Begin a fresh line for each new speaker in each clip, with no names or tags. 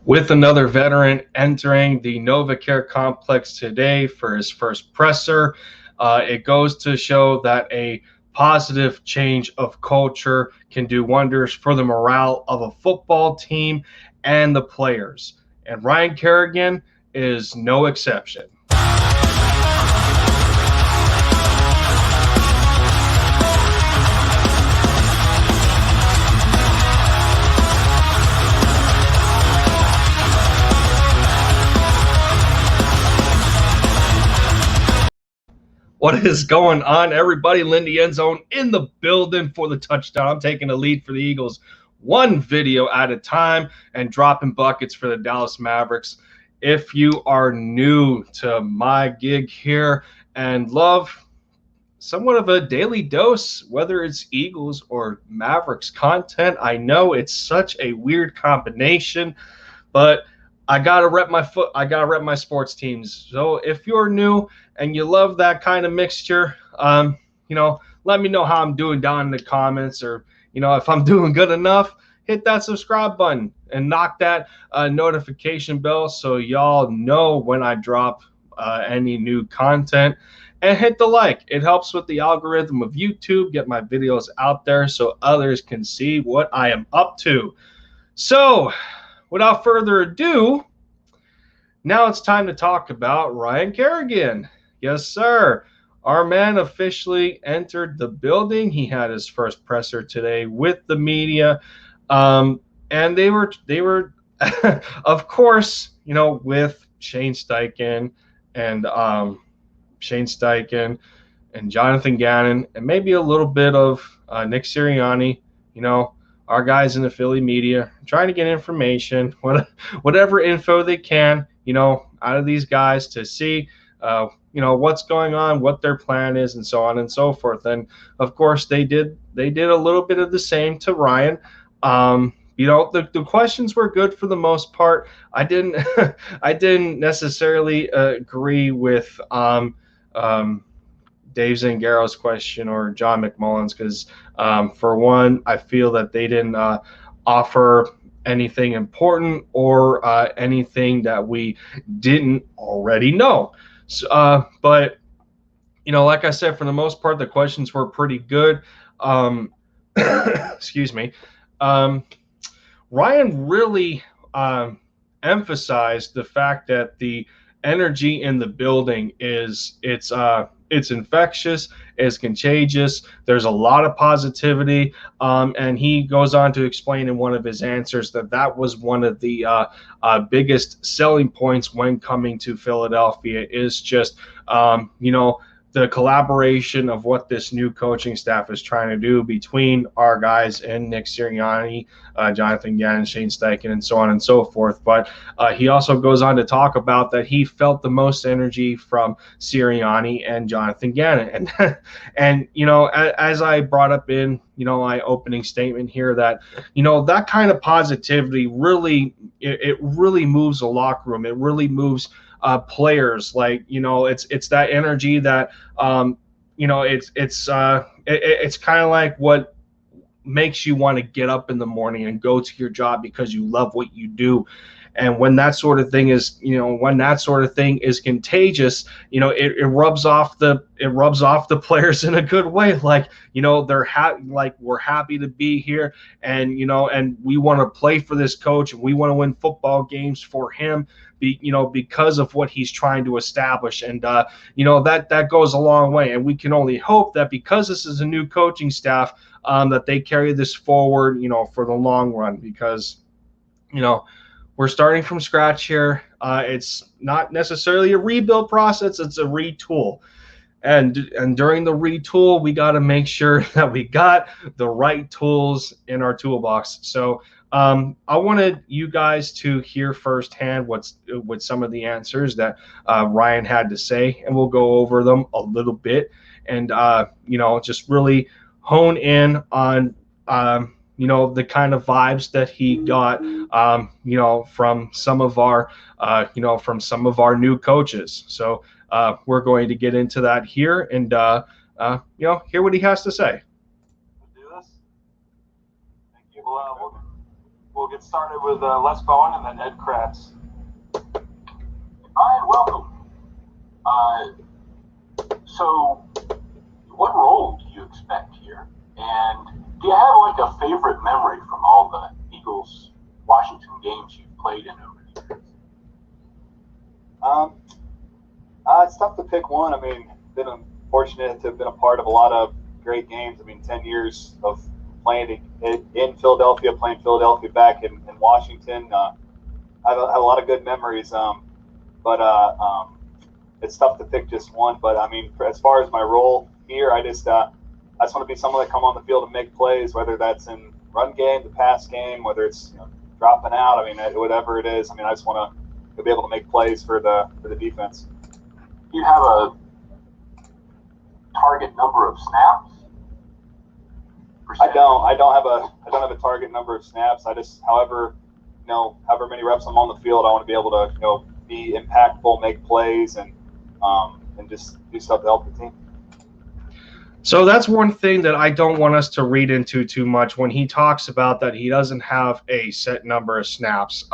with another veteran entering the NovaCare complex today for his first presser. It goes to show that a positive change of culture can do wonders for the morale of a football team and the players. And Ryan Kerrigan is no exception. What is going on, everybody? Lindy End Zone in the building for the touchdown. I'm taking the lead for the Eagles one video at a time and dropping buckets for the Dallas Mavericks. If you are new to my gig here and love somewhat of a daily dose, whether it's Eagles or Mavericks content, I know it's such a weird combination, but I gotta rep my foot. I gotta rep my sports teams. So if you're new and you love that kind of mixture, let me know how I'm doing down in the comments, or if I'm doing good enough. Hit that subscribe button and knock that notification bell so y'all know when I drop any new content. And hit the like. It helps with the algorithm of YouTube, get my videos out there so others can see what I am up to. So, without further ado, now it's time to talk about Ryan Kerrigan. Yes, sir. Our man officially entered the building. He had his first presser today with the media. And they were, of course, with Shane Steichen and Jonathan Gannon, and maybe a little bit of Nick Sirianni, our guys in the Philly media, trying to get information, whatever info they can, out of these guys to see, what's going on, what their plan is, and so on and so forth. And of course, they did a little bit of the same to Ryan. The questions were good for the most part. I didn't I didn't necessarily agree with Dave Zangaro's question or John McMullen's because, for one, I feel that they didn't offer anything important or anything that we didn't already know. So, but, like I said, for the most part, the questions were pretty good. Excuse me. Ryan really emphasized the fact that the energy in the building it's infectious, it's contagious. There's a lot of positivity, and he goes on to explain in one of his answers that was one of the biggest selling points when coming to Philadelphia is just the collaboration of what this new coaching staff is trying to do between our guys and Nick Sirianni, Jonathan Gannon, Shane Steichen, and so on and so forth. But he also goes on to talk about that he felt the most energy from Sirianni and Jonathan Gannon. And as I brought up in, my opening statement here, that, that kind of positivity really, it really moves the locker room. It really moves players. Like, it's that energy that it's kind of like what makes you want to get up in the morning and go to your job because you love what you do. And when that sort of thing is contagious, it rubs off the players in a good way. Like, they're we're happy to be here, and and we want to play for this coach, and we want to win football games for him, because of what he's trying to establish. And that goes a long way. And we can only hope that because this is a new coaching staff, that they carry this forward, for the long run, because we're starting from scratch here. It's not necessarily a rebuild process, it's a retool. And during the retool, we got to make sure that we got the right tools in our toolbox. So I wanted you guys to hear firsthand what some of the answers that Ryan had to say, and we'll go over them a little bit, and just really hone in on the kind of vibes that he got, from some of our new coaches. So we're going to get into that here and hear what he has to say.
Do this. Thank you. We'll get started with Les Bowen and then Ed Kratz. Ryan, welcome. So, what role do you expect here? And do you have like a favorite memory from all the Eagles-Washington games you've played in over the years?
It's tough to pick one. I mean, been fortunate to have been a part of a lot of great games. I mean, 10 years of playing in Philadelphia, playing Philadelphia back in Washington. I have a lot of good memories. But it's tough to pick just one. But I mean, as far as my role here, I just want to be someone that come on the field and make plays, whether that's in run game, the pass game, whether it's dropping out. I mean, whatever it is. I mean, I just want to be able to make plays for the defense.
Do you have a target number of snaps?
I don't have a target number of snaps. I just, however many reps I'm on the field, I want to be able to be impactful, make plays, and just do stuff to help the team.
So that's one thing that I don't want us to read into too much when he talks about that he doesn't have a set number of snaps.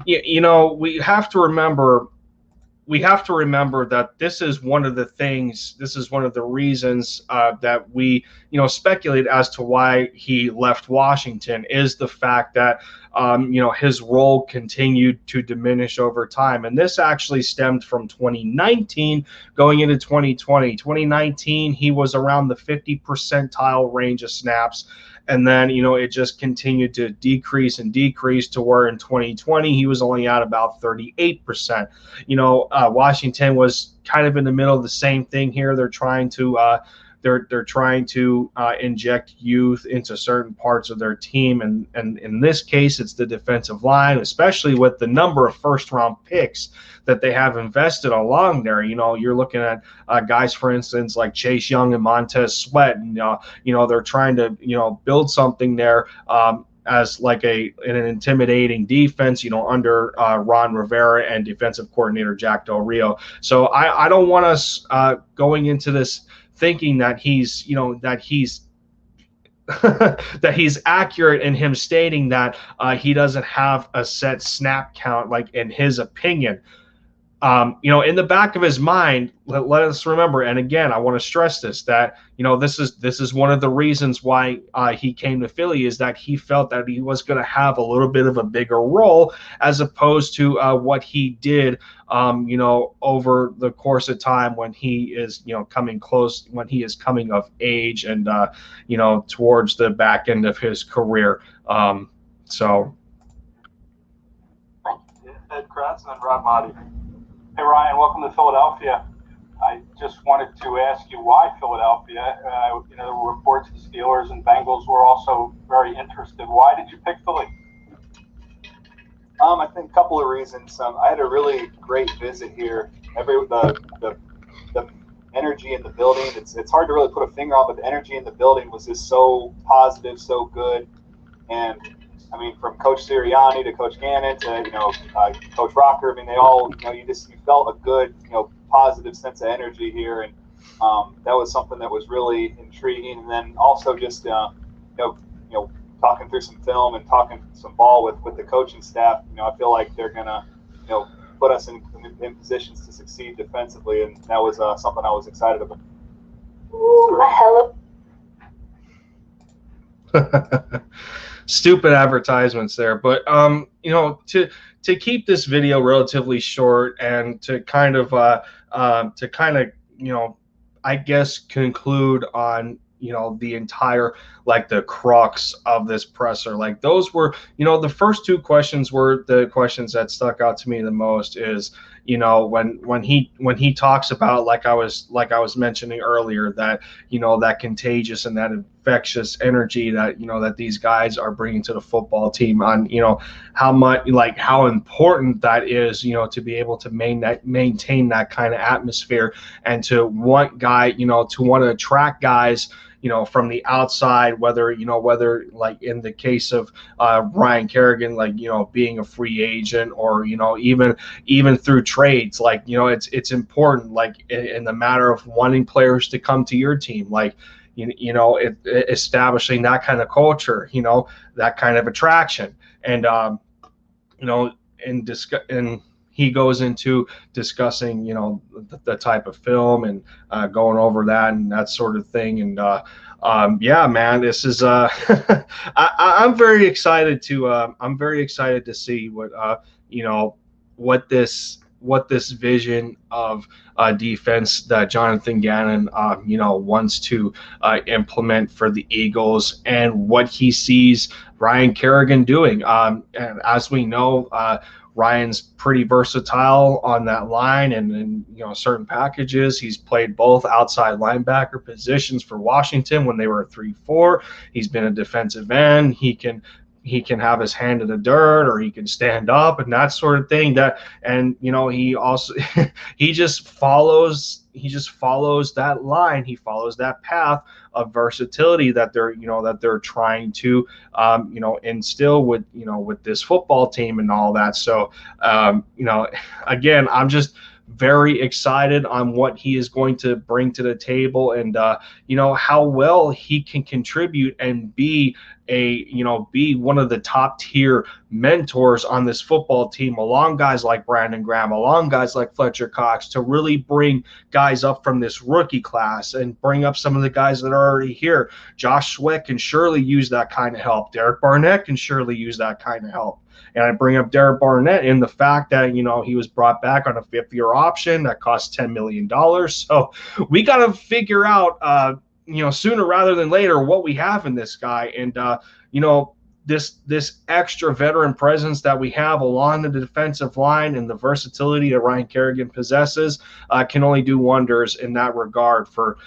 We have to remember that this is one of the reasons that we speculate as to why he left Washington, is the fact that his role continued to diminish over time. And this actually stemmed from 2019 going into 2020. 2019, he was around the 50 percentile range of snaps. And then, it just continued to decrease to where in 2020, he was only at about 38%. Washington was kind of in the middle of the same thing here. They're trying to inject youth into certain parts of their team. And in this case, it's the defensive line, especially with the number of first-round picks that they have invested along there. You're looking at guys, for instance, like Chase Young and Montez Sweat. And, they're trying to, build something there as like an intimidating defense, under Ron Rivera and defensive coordinator Jack Del Rio. So I don't want us going into this thinking that he's that he's accurate in him stating that he doesn't have a set snap count, like in his opinion. In the back of his mind, let us remember, and again, I want to stress this, that this is one of the reasons why he came to Philly, is that he felt that he was going to have a little bit of a bigger role as opposed to what he did, over the course of time when he is, when he is coming of age and towards the back end of his career. So.
Ed Kratz and then Rob Motti. Hey, Ryan, welcome to Philadelphia. I just wanted to ask you why Philadelphia. There were reports the Steelers and Bengals were also very interested. Why did you pick Philly?
I think a couple of reasons. I had a really great visit here. The energy in the building, it's hard to really put a finger on, but the energy in the building was just so positive, so good. And I mean, from Coach Sirianni to Coach Gannon to Coach Rocker, I mean, they all you felt a good positive sense of energy here, and that was something that was really intriguing. And then also just talking through some film and talking some ball with the coaching staff, I feel like they're gonna put us in positions to succeed defensively, and that was something I was excited about.
Ooh, hello.
Stupid advertisements there, but to keep this video relatively short and to kind of I guess conclude on the entire, like, the crux of this presser. Like, those were, the first two questions were the questions that stuck out to me the most. Is when he talks about, like I was mentioning earlier, that that contagious and that infectious energy that that these guys are bringing to the football team, on how much, like, how important that is, to be able to maintain that kind of atmosphere, and to want to attract guys from the outside, whether like in the case of Ryan Kerrigan, like being a free agent, or even through trades. Like it's important, like in the matter of wanting players to come to your team, like establishing that kind of culture, that kind of attraction. and and he goes into discussing, the type of film and going over that and that sort of thing. And yeah, man, this is I'm very excited to see what this vision of defense that Jonathan Gannon wants to implement for the Eagles, and what he sees Ryan Kerrigan doing. And as we know, Ryan's pretty versatile on that line, and in certain packages. He's played both outside linebacker positions for Washington when they were 3-4. He's been a defensive end. He can have his hand in the dirt, or he can stand up and that sort of thing. He also he just follows that line. He follows that path of versatility that they're trying to instill with this football team and all that. So again, I'm just very excited on what he is going to bring to the table, and how well he can contribute and be one of the top tier mentors on this football team, along guys like Brandon Graham, along guys like Fletcher Cox, to really bring guys up from this rookie class and bring up some of the guys that are already here. Josh Sweat can surely use that kind of help. Derek Barnett can surely use that kind of help. And I bring up Derek Barnett in the fact that, he was brought back on a 5th-year option that cost $10 million. So we got to figure out, sooner rather than later, what we have in this guy. And, this extra veteran presence that we have along the defensive line, and the versatility that Ryan Kerrigan possesses can only do wonders in that regard for,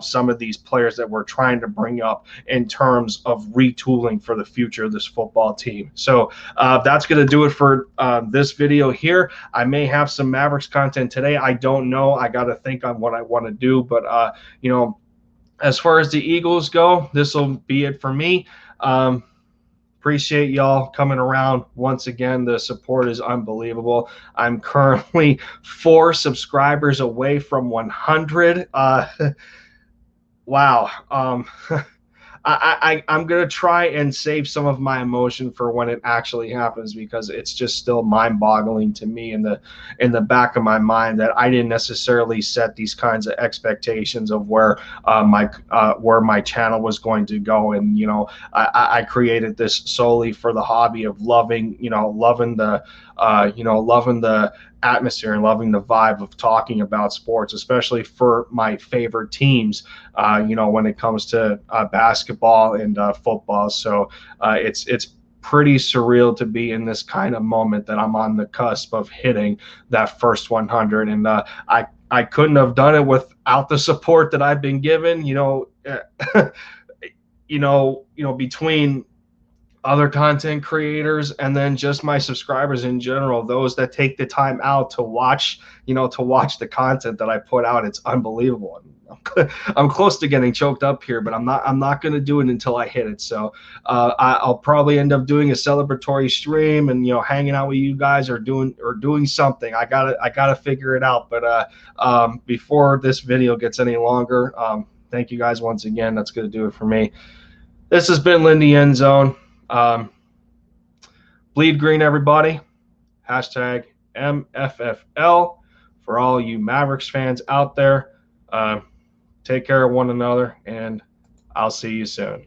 some of these players that we're trying to bring up in terms of retooling for the future of this football team. So that's going to do it for this video here. I may have some Mavericks content today. I don't know. I got to think on what I want to do. But, as far as the Eagles go, this will be it for me. Appreciate y'all coming around. Once again, the support is unbelievable. I'm currently 4 subscribers away from 100. Wow. I'm going to try and save some of my emotion for when it actually happens, because it's just still mind-boggling to me in the back of my mind that I didn't necessarily set these kinds of expectations of where my channel was going to go. And I created this solely for the hobby of loving the atmosphere and loving the vibe of talking about sports, especially for my favorite teams, when it comes to basketball and football. So it's pretty surreal to be in this kind of moment that I'm on the cusp of hitting that first 100. And I couldn't have done it without the support that I've been given, between other content creators and then just my subscribers in general, those that take the time out to watch the content that I put out. It's unbelievable. I'm close to getting choked up here, but I'm not going to do it until I hit it. So I'll probably end up doing a celebratory stream and hanging out with you guys, or doing something. I gotta figure it out. But before this video gets any longer, thank you guys once again. That's going to do it for me. This has been Lindy End Zone. Bleed green, everybody. Hashtag MFFL for all you Mavericks fans out there. Take care of one another, and I'll see you soon.